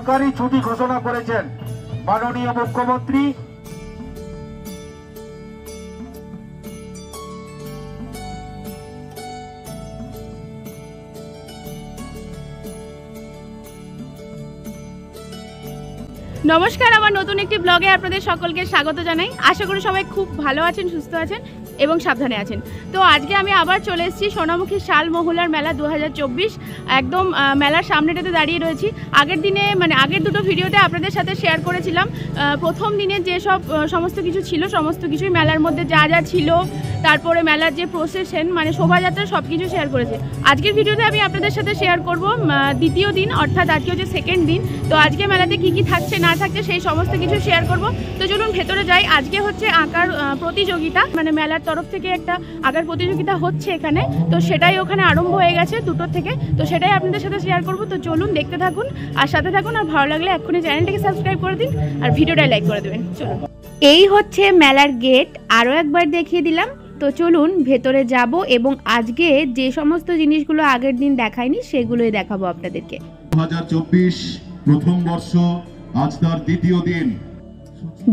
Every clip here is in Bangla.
সরকারি ছুটি ঘোষণা করেছেন মাননীয় মুখ্যমন্ত্রী। নমস্কার, আমার নতুন একটি ব্লগে আপনাদের সকলকে স্বাগত জানাই। আশা করি সবাই খুব ভালো আছেন, সুস্থ আছেন এবং সাবধানে আছেন। তো আজকে আমি আবার চলে এসেছি সোনামুখী শাল মহুলার মেলা 2024। একদম মেলার সামনেটাতে দাঁড়িয়ে রয়েছি। আগের দিনে আগের দুটো ভিডিওতে আপনাদের সাথে শেয়ার করেছিলাম প্রথম দিনে যেসব সমস্ত কিছু ছিল, সমস্ত কিছুই মেলার মধ্যে যা যা ছিল, তারপরে মেলার যে প্রসেশন শোভাযাত্রা সব কিছু শেয়ার করেছে। আজকের ভিডিওতে আমি আপনাদের সাথে শেয়ার করব দ্বিতীয় দিন, অর্থাৎ আজকে হচ্ছে সেকেন্ড দিন। তো আজকে মেলাতে কি কি থাকছে না থাকছে সেই সমস্ত কিছু শেয়ার করব। তো চলুন ভেতরে যাই। আজকে হচ্ছে আঁকার প্রতিযোগিতা, মেলার তরফ থেকে একটা আঁকার প্রতিযোগিতা হচ্ছে এখানে। তো সেটাই ওখানে আরম্ভ হয়ে গেছে 2টোর থেকে। তো সেটাই আপনাদের সাথে শেয়ার করব। তো চলুন দেখতে থাকুন আর সাথে থাকুন। আর ভালো লাগলে এক্ষুনি চ্যানেলটাকে সাবস্ক্রাইব করে দিন আর ভিডিওটাই লাইক করে দেবেন। চলুন, এই হচ্ছে মেলার গেট, আরও একবার দেখিয়ে দিলাম। তো চলুন ভেতরে যাব এবং আজকে যে সমস্ত জিনিসগুলো আগের দিন দেখাইনি সেগুলোই দেখাবো আপনাদেরকে। 2024 প্রথম বর্ষ, আজ তার দ্বিতীয় দিন।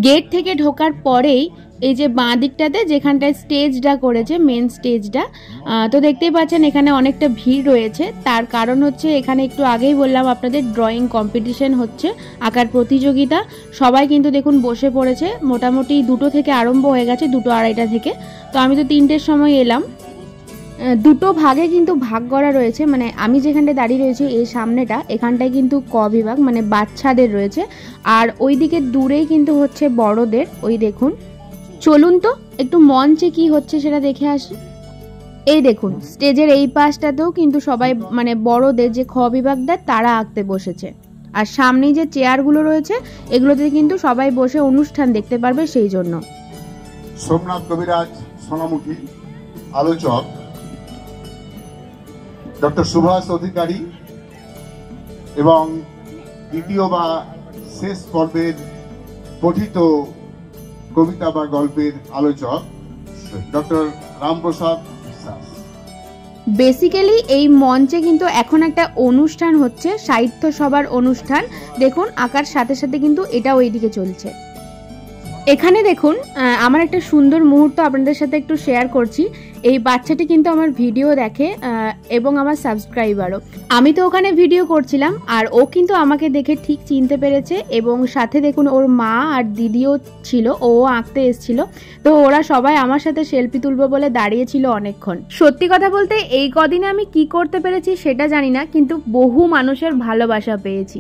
গেট থেকে ঢোকার পরেই এই যে বাঁ দিকটাতে যেখানটায় স্টেজটা করেছে, মেন স্টেজটা, তো দেখতেই পাচ্ছেন এখানে অনেকটা ভিড় রয়েছে। তার কারণ হচ্ছে এখানে একটু আগেই বললাম আপনাদের ড্রয়িং কম্পিটিশন হচ্ছে, আঁকার প্রতিযোগিতা। সবাই কিন্তু দেখুন বসে পড়েছে। মোটামুটি 2টো থেকে আরম্ভ হয়ে গেছে, 2টো আড়াইটা থেকে। তো আমি তো 3টের সময় এলাম। 2টো ভাগে কিন্তু ভাগ করা রয়েছে। আমি যেখানটায় দাঁড়িয়ে রয়েছি এই সামনেটা, এখানটায় কিন্তু ক বিভাগ বাচ্চাদের রয়েছে, আর ওই দিকে দূরেই কিন্তু হচ্ছে বড়দের। ওই দেখুন, চলুন তো একটু মঞ্চে কি হচ্ছে সেটা দেখে আসি। এই দেখুন স্টেজের এই পাশটাতেও কিন্তু সবাই বড়দের যে খ বিভাগদের তারা আঁকতে বসেছে। আর সামনেই যে চেয়ারগুলো রয়েছে এগুলোতে কিন্তু সবাই বসে অনুষ্ঠান দেখতে পারবে। সেই জন্য সোমনাথ কবিরাজ সোনামুখী, আলোচক ডক্টর সুভাষ অধিকারী এবং দ্বিতীয় বা শেষ পর্বের পঠিত কবিতা বা গল্পের আলোচক ডক্টর রামপ্রসাদ বিশ্বাস। বেসিক্যালি এই মঞ্চে কিন্তু এখন একটা অনুষ্ঠান হচ্ছে, সাহিত্য সভার অনুষ্ঠান। দেখুন আঁকার সাথে সাথে কিন্তু এটা ওইদিকে চলছে। এখানে দেখুন আমার একটা সুন্দর মুহূর্ত আপনাদের সাথে একটু শেয়ার করছি। এই বাচ্চাটি কিন্তু আমার ভিডিও দেখে এবং আমার সাবস্ক্রাইবারও। আমি তো ওখানে ভিডিও করছিলাম আর ও কিন্তু আমাকে দেখে ঠিক চিনতে পেরেছে এবং সাথে দেখুন ওর মা আর দিদিও ছিল, ও আঁকতে এসেছিল। তো ওরা সবাই আমার সাথে সেলফি তুলবো বলে দাঁড়িয়েছিল অনেকক্ষণ। সত্যি কথা বলতে এই কদিনে আমি কি করতে পেরেছি সেটা জানি না, কিন্তু বহু মানুষের ভালোবাসা পেয়েছি।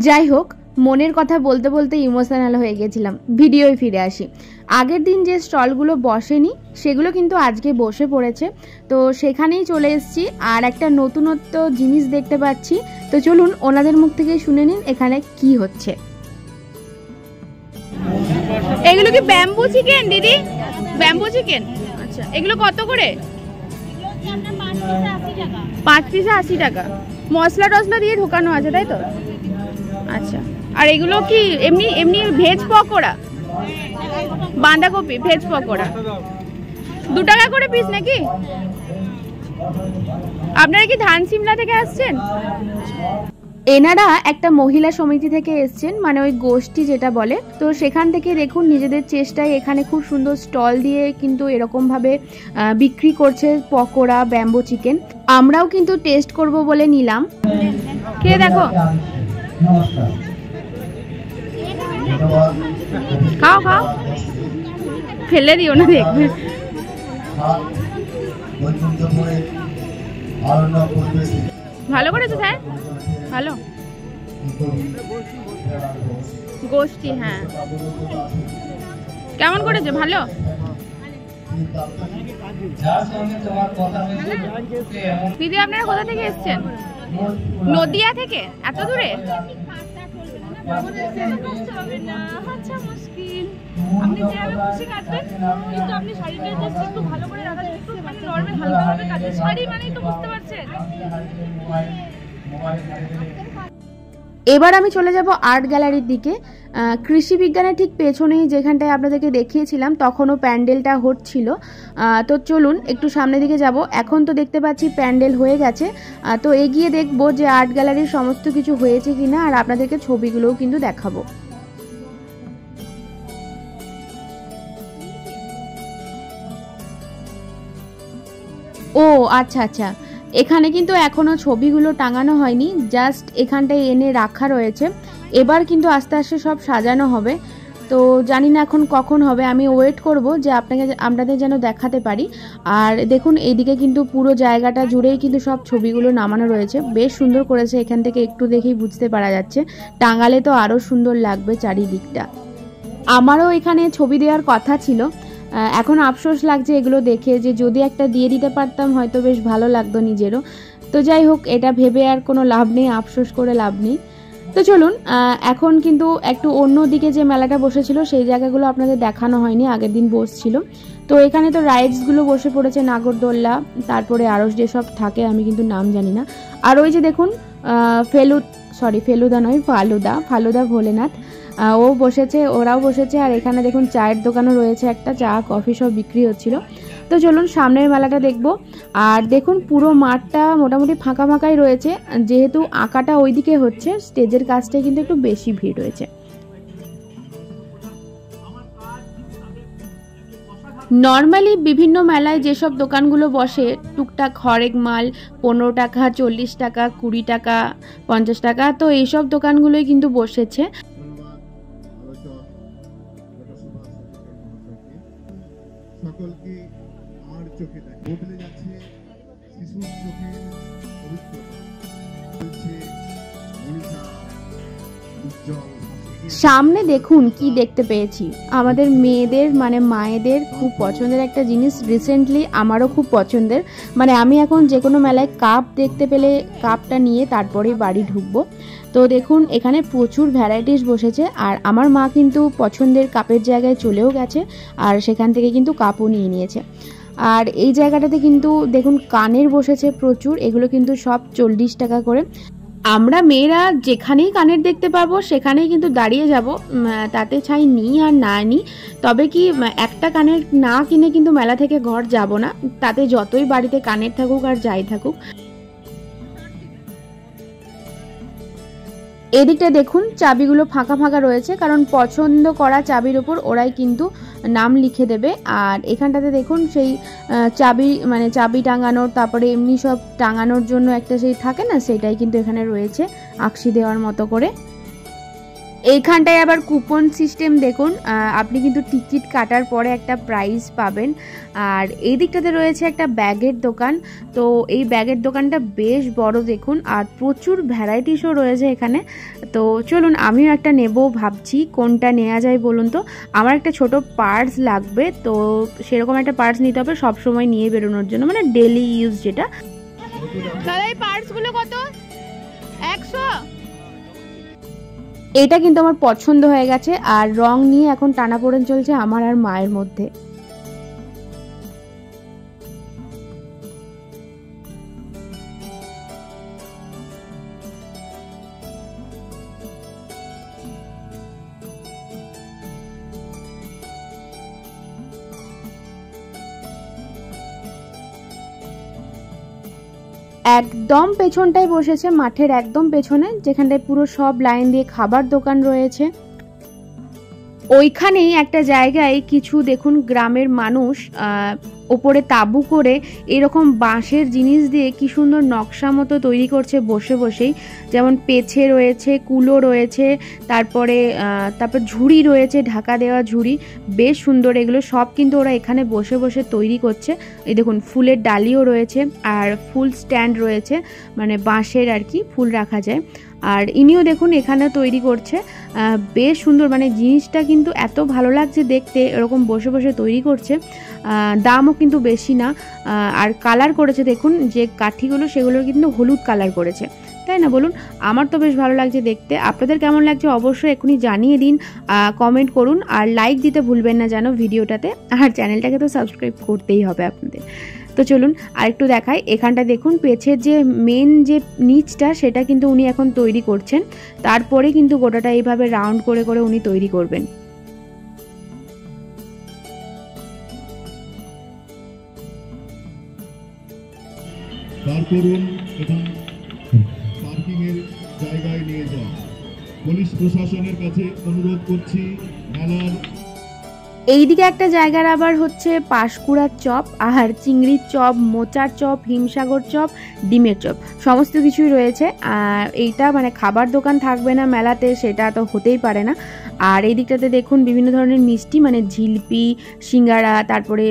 যাই হোক, মনের কথা বলতে বলতে ইমোশনাল হয়ে গেছিলাম। ভিডিওয় ফিরে আসি। আগের দিন যে স্টলগুলো বসেনি সেগুলো কিন্তু আজকে বসে পড়েছে। তো সেখানেই চলে এসেছি আর একটা নতুনত্ব জিনিস দেখতে পাচ্ছি। তো চলুন ওনাদের মুখ থেকে শুনে নিন এখানে কি হচ্ছে। এগুলো কি ব্যাম্বু চিকেন দিদি? ব্যাম্বু চিকেন, আচ্ছা। এগুলো কত করে? 5 পিসে 80 টাকা। মশলা টসলা দিয়ে ঢোকানো আছে তাই তো? আচ্ছা। আর এগুলো কি এমনি এমনি ভেজ পকোড়া? বাঁধাকপি ভেজ পকোড়া 2 টাকা করে পিস নাকি? আপনারা কি ধান সিমলা থেকে আসছেন? এনারা একটা মহিলা সমিতি থেকে এসছেন, ওই গোষ্ঠী যেটা বলে। তো সেখান থেকে দেখুন নিজেদের চেষ্টায় এখানে খুব সুন্দর স্টল দিয়ে কিন্তু এরকম ভাবে বিক্রি করছে পকোড়া, ব্যাম্বু চিকেন। আমরাও কিন্তু টেস্ট করব বলে নিলাম। খেয়ে দেখো, খাও খাও, ফেলে দিও না, দেখবে। ভালো করেছে স্যার, ভালো গোষ্ঠী। হ্যাঁ, কেমন করেছে? ভালো। দিদি আপনারা কোথা থেকে এসছেন? নদিয়া থেকে? এত দূরে? আপনি যেভাবে খুশি কাটবেন, কিন্তু আপনি শাড়িটা জাস্ট একটু ভালো করে রাখা, একটু নরমাল হালকাভাবে কাটবেন। শাড়ি মানেই তো বুঝতে পারছেন। এবার আমি চলে যাব আর্ট গ্যালারির দিকে। কৃষি বিজ্ঞানের ঠিক পেছনেই যেখানটায় আপনাদেরকে দেখিয়েছিলাম তখনও প্যান্ডেলটা হচ্ছিল। তো চলুন একটু সামনের দিকে যাব। এখন তো দেখতে পাচ্ছি প্যান্ডেল হয়ে গেছে, তো এগিয়ে দেখব যে আর্ট গ্যালারির সমস্ত কিছু হয়েছে কিনা, আর আপনাদেরকে ছবিগুলোও কিন্তু দেখাবো। ও আচ্ছা আচ্ছা, এখানে কিন্তু এখনো ছবিগুলো টাঙানো হয়নি, জাস্ট এখানটায় এনে রাখা রয়েছে। এবার কিন্তু আস্তে আস্তে সব সাজানো হবে, তো জানি না এখন কখন হবে। আমি ওয়েট করব যে আপনাদের যেন দেখাতে পারি। আর দেখুন এইদিকে কিন্তু পুরো জায়গাটা জুড়েই কিন্তু সব ছবিগুলো নামানো রয়েছে, বেশ সুন্দর করেছে। এখান থেকে একটু দেখেই বুঝতে পারা যাচ্ছে, টাঙালে তো আরও সুন্দর লাগবে চারিদিকটা। আমারও এখানে ছবি দেওয়ার কথা ছিল, এখন আফসোস লাগছে এগুলো দেখে, যে যদি একটা দিয়ে দিতে পারতাম হয়তো বেশ ভালো লাগতো নিজেরও। তো যাই হোক, এটা ভেবে আর কোনো লাভ নেই, আফসোস করে লাভ নেই। তো চলুন, এখন কিন্তু একটু অন্য দিকে যে মেলাটা বসেছিল সেই জায়গাগুলো আপনাদের দেখানো হয়নি, আগের দিন বসছিল। তো এখানে তো রাইডসগুলো বসে পড়েছে, নাগরদোল্লা, তারপরে আরও যেসব থাকে আমি কিন্তু নাম জানি না। আর ওই যে দেখুন ফেলুদা নয়, ফালুদা ভোলেনাথ, ও বসেছে, ওরাও বসেছে। আর এখানে দেখুন চায়ের দোকানও রয়েছে, একটা চা কফি সব বিক্রি হচ্ছিল। তো চলুন সামনের মেলাটা দেখব। আর দেখুন পুরো মাঠটা মোটামুটি ফাঁকা ফাঁকাই রয়েছে, যেহেতু আঁকাটা ওইদিকে হচ্ছে, স্টেজের কাছটায় কিন্তু একটু বেশি ভিড় রয়েছে। নর্মালি বিভিন্ন মেলায় যেসব দোকানগুলো বসে টুকটাক হরেক মাল 15 টাকা, 40 টাকা, 20 টাকা, 50 টাকা, তো এইসব দোকানগুলোই কিন্তু বসেছে। সকলকে আর চোখে দেখে বদলে যাচ্ছে শিশুর চোখের পবিত্রতা, বলছে মনীষা উজ্জ্বল। সামনে দেখুন কি দেখতে পেয়েছি, আমাদের মেয়েদের মানে মায়েদের খুব পছন্দের একটা জিনিস, রিসেন্টলি আমারও খুব পছন্দের। মানে আমি এখন যে কোনো মেলায় কাপ দেখতে পেলে কাপটা নিয়ে তারপরেই বাড়ি ঢুকবো। তো দেখুন এখানে প্রচুর ভ্যারাইটিস বসেছে, আর আমার মা কিন্তু পছন্দের কাপের জায়গায় চলেও গেছে, আর সেখান থেকে কিন্তু কাপও নিয়ে নিয়েছে। আর এই জায়গাটাতে কিন্তু দেখুন কানের বসেছে প্রচুর, এগুলো কিন্তু সব 40 টাকা করে। আমরা মেয়েরা যেখানেই কানের দেখতে পাবো সেখানেই কিন্তু দাঁড়িয়ে যাব, তাতে চাই নিই আর না নিই। তবে কি একটা কানের না কিনে কিন্তু মেলা থেকে ঘর যাব না, তাতে যতই বাড়িতে কানের থাকুক আর যাই থাকুক। এদিকটা দেখুন চাবিগুলো ফাঁকা ফাঁকা রয়েছে, কারণ পছন্দ করা চাবির ওপর ওরাই কিন্তু নাম লিখে দেবে। আর এখানটাতে দেখুন সেই চাবি টাঙানোর, তারপরে এমনি সব টাঙানোর জন্য একটা সেই থাকে না, সেটাই কিন্তু এখানে রয়েছে আকশি দেওয়ার মতো করে। এইখানটায় আবার কুপন সিস্টেম দেখুন, আপনি কিন্তু টিকিট কাটার পরে একটা প্রাইজ পাবেন। আর এই দিকটাতে রয়েছে একটা ব্যাগের দোকান, তো এই ব্যাগের দোকানটা বেশ বড় দেখুন, আর প্রচুর ভ্যারাইটিসও রয়েছে এখানে। তো চলুন আমিও একটা নেব ভাবছি, কোনটা নেওয়া যায় বলুন তো। আমার একটা ছোট পার্স লাগবে, তো সেরকম একটা পার্স নিতে হবে সবসময় নিয়ে বেরোনোর জন্য, মানে ডেলি ইউজ যেটা। দাদা এই পার্সগুলো কত? 100? এটা কিন্তু আমার পছন্দ হয়ে গেছে, আর রং নিয়ে এখন টানাপোড়েন চলছে আমার আর মায়ের মধ্যে। একদম পেছনটায় বসেছে, মাঠের একদম পেছনে, যেখানটায় পুরো সব লাইন দিয়ে খাবার দোকান রয়েছে। ওইখানেই একটা জায়গায় কিছু দেখুন গ্রামের মানুষ ওপরে তাঁবু করে এরকম বাঁশের জিনিস দিয়ে কি সুন্দর নকশা মতো তৈরি করছে বসে বসেই। যেমন পেছে রয়েছে, কুলো রয়েছে, তারপর ঝুড়ি রয়েছে, ঢাকা দেওয়া ঝুড়ি, বেশ সুন্দর। এগুলো সব কিন্তু ওরা এখানে বসে বসে তৈরি করছে। এই দেখুন ফুলের ডালিও রয়েছে, আর ফুল স্ট্যান্ড রয়েছে, মানে বাঁশের আর কি ফুল রাখা যায়। আর ইনিও দেখুন এখানে তৈরি করছে, বেশ সুন্দর। মানে জিনিসটা কিন্তু এত ভালো লাগছে দেখতে, এরকম বসে বসে তৈরি করছে। দামও কিন্তু বেশি না। আর কালার করেছে দেখুন, যে কাঠিগুলো সেগুলো কিন্তু হলুদ কালার করেছে, তাই না বলুন? আমার তো বেশ ভালো লাগছে দেখতে। আপনাদের কেমন লাগছে অবশ্যই এখনই জানিয়ে দিন, কমেন্ট করুন, আর লাইক দিতে ভুলবেন না যেন ভিডিওটাতে। আর চ্যানেলটাকে তো সাবস্ক্রাইব করতেই হবে আপনাদের। তো চলুন আরেকটু দেখাই। এখানটা দেখুন পেছের যে মেন যে নিচটা সেটা কিন্তু উনি এখন তৈরি করছেন, তারপরে কিন্তু গোটাটা এইভাবে রাউন্ড করে করে উনি তৈরি করবেন। করুন এবং পার্কিং এর জায়গায় নিয়ে যান। পুলিশ প্রশাসনের কাছে অনুরোধ করছি মেলার এইদিকে একটা জায়গার আবার হচ্ছে পাশকুড়ার চপ, আর চিংড়ির চপ, মোচার চপ, হিমসাগর চপ, ডিমের চপ সমস্ত কিছুই রয়েছে। আর এইটা মানে খাবার দোকান থাকবে না মেলাতে সেটা তো হতেই পারে না। আর এই দিকটাতে দেখুন বিভিন্ন ধরনের মিষ্টি মানে ঝিলপি, সিঙ্গারা, তারপরে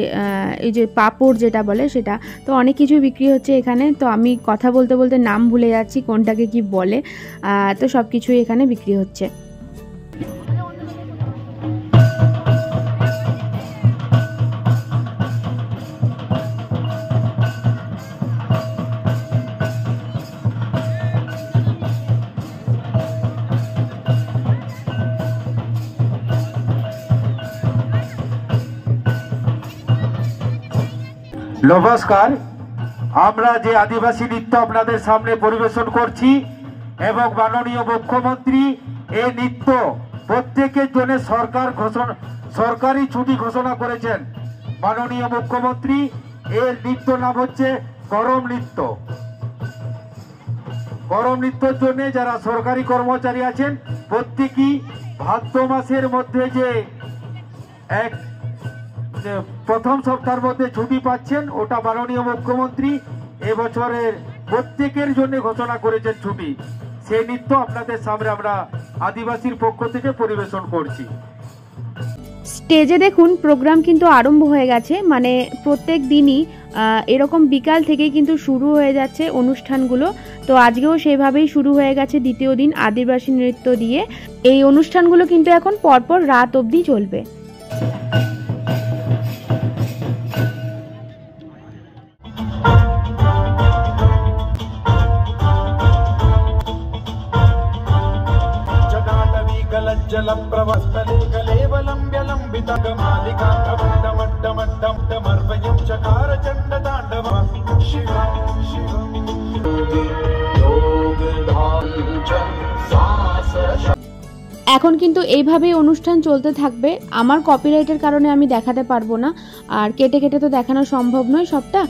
এই যে পাঁপড় যেটা বলে সেটা, তো অনেক কিছুই বিক্রি হচ্ছে এখানে। তো আমি কথা বলতে বলতে নাম ভুলে যাচ্ছি কোনটাকে কি বলে। তো সব কিছুই এখানে বিক্রি হচ্ছে। নমস্কার, আমরা যে আদিবাসী নৃত্য আপনাদের সামনে পরিবেশন করছি এবং মাননীয় মুখ্যমন্ত্রী এই নৃত্য প্রত্যেকের জন্য সরকারি ছুটি ঘোষণা করেছেন। মাননীয় মুখ্যমন্ত্রী এর নৃত্য নাম হচ্ছে করম নৃত্য। করম নৃত্যের জন্য যারা সরকারি কর্মচারী আছেন প্রত্যেকেই ভাদ্র মাসের মধ্যে যে প্রথম সপ্তাহের মধ্যে ছুটি পাচ্ছেন, ওটা মাননীয় মুখ্যমন্ত্রী এবছরের প্রত্যেকের জন্য ঘোষণা করেছেন ছুটি। সেই নৃত্য আপনাদের সামনে আমরা আদিবাসীর পক্ষ থেকে পরিবেশন করছি। স্টেজে দেখুন প্রোগ্রাম কিন্তু আরম্ভ হয়ে গেছে, মানে প্রত্যেক দিনই এরকম বিকাল থেকেই কিন্তু শুরু হয়ে যাচ্ছে অনুষ্ঠানগুলো। তো আজকেও সেভাবেই শুরু হয়ে গেছে দ্বিতীয় দিন আদিবাসী নৃত্য দিয়ে। এই অনুষ্ঠানগুলো কিন্তু এখন পরপর রাত অবধি চলবে। এখন কিন্তু এইভাবেই অনুষ্ঠান চলতে থাকবে। আমার কপিরাইটের কারণে আমি দেখাতে পারবো না, আর কেটে কেটে তো দেখানো সম্ভব নয় সবটা।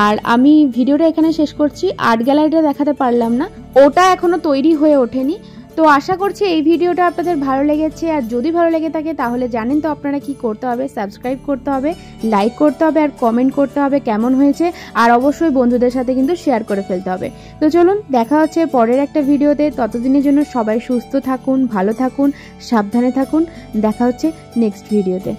আর আমি ভিডিওটা এখানে শেষ করছি। আর্ট গ্যালারিটা দেখাতে পারলাম না, ওটা এখনো তৈরি হয়ে ওঠেনি। তো আশা করছি এই ভিডিওটা আপনাদের ভালো লেগেছে। আর যদি ভালো লেগে থাকে তাহলে জানেন তো আপনারা কি করতে হবে, সাবস্ক্রাইব করতে হবে, লাইক করতে হবে, আর কমেন্ট করতে হবে কেমন হয়েছে। আর অবশ্যই বন্ধুদের সাথে কিন্তু শেয়ার করে ফেলতে হবে। তো চলুন দেখা হচ্ছে পরের একটা ভিডিওতে। ততদিনের জন্য সবাই সুস্থ থাকুন, ভালো থাকুন, সাবধানে থাকুন। দেখা হচ্ছে নেক্সট ভিডিওতে।